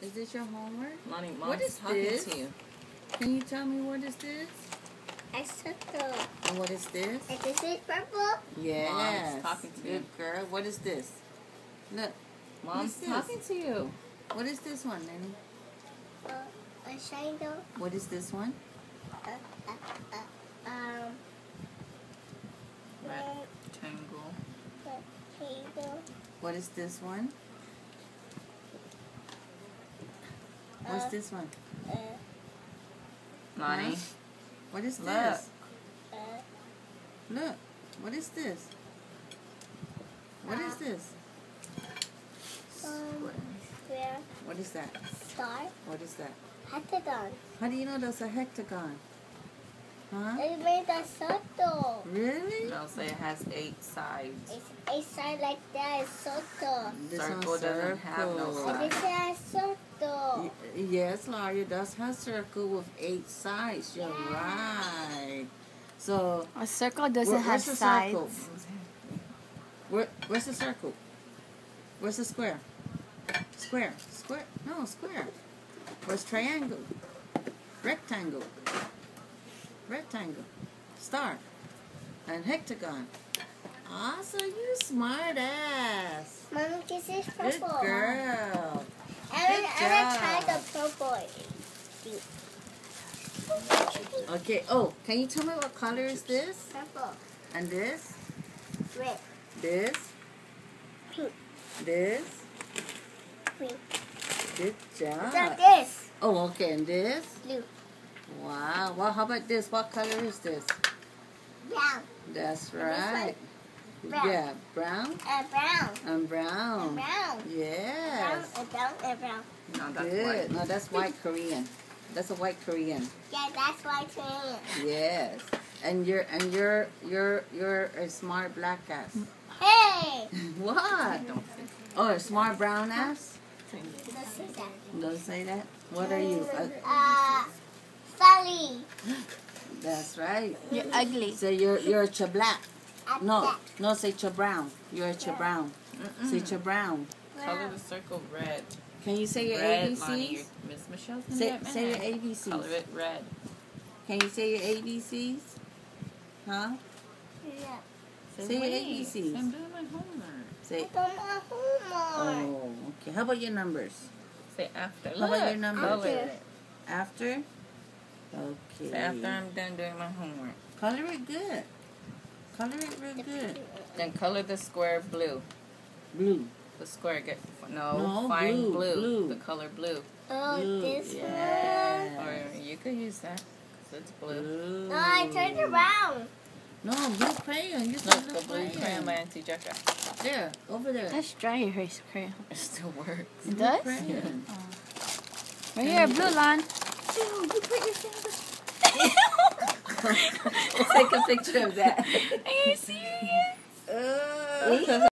Is this your homework? Lonnie, What Mom's is talking this? to you. Can you tell me what is this? A circle. And what is this? And this is purple. Yes. Mom's talking to Good you. girl. What is this? Look. Mom's this? talking to you. What is this one, Nanny? A shadow. What is this one? Rectangle. Shadow. What is this one? What's this one? Lonnie. Huh? What is Look. this? Look. What is this? What is this? Square. What is that? Star. What is that? Hexagon. How do you know that's a hectagon? Huh? They made a circle. Really? No, say it has 8 sides. It's a side like that. It's circle. This Circle one's doesn't have no circle. And this is a circle. Yes, Laura, it does have circle with 8 sides. You're right. So, A circle doesn't have where's the sides. circle? Where's the circle? Where's the square? Square. Square. No, square. Where's triangle? Rectangle. Rectangle. Star. And hectagon. Awesome, you smart ass. Mommy, this is Good purple. girl. I'm Good gonna try job. the purple. Okay, oh, can you tell me what color is this? Purple. And this? Red. This? Pink. This? Green. Good job. It's like this. Oh, okay, and this? Blue. Wow. Well, how about this? What color is this? Brown. That's one? right. Brown. Yeah, brown And brown. and brown. And brown. Yes. Brown and brown and brown. No, that's Good. white. No, that's white Korean. That's a white Korean. Yeah, that's why it's green. Yes. And you're a smart black ass. Hey! What? Don't say Oh, a smart brown ass? Let's see that. Don't say that. What are you? Sally. That's right. You're ugly. So you're a cha-black. No, say cha-brown. You're a cha-brown. Say cha-brown. Color the circle red. Can you say your Red, Lonnie. ABCs? Miss Michelle's gonna Say, get mad. say your ABCs. Color it red. Can you say your ABCs? Huh? Yeah. Say your wait. ABCs. Say I'm doing my homework. Say. I don't want homework. Oh, okay. How about your numbers? Say after. How about your Look, numbers? color it. After? Okay. Say after I'm done doing my homework. Color it good. Color it real good. Then color the square blue. Blue. The square get No, find blue, blue. The color blue. Oh, Blue. this Yes. Or you could use that because it's blue. Blue. one. No, I turned around. No, blue crayon. You Look, said the blue crayon by Auntie Jacka. There, over there. That's dry erase crayon. It still works. It does? Crayon. Right here, blue line. Ew, you put your finger. We'll take a picture of that. Are you serious?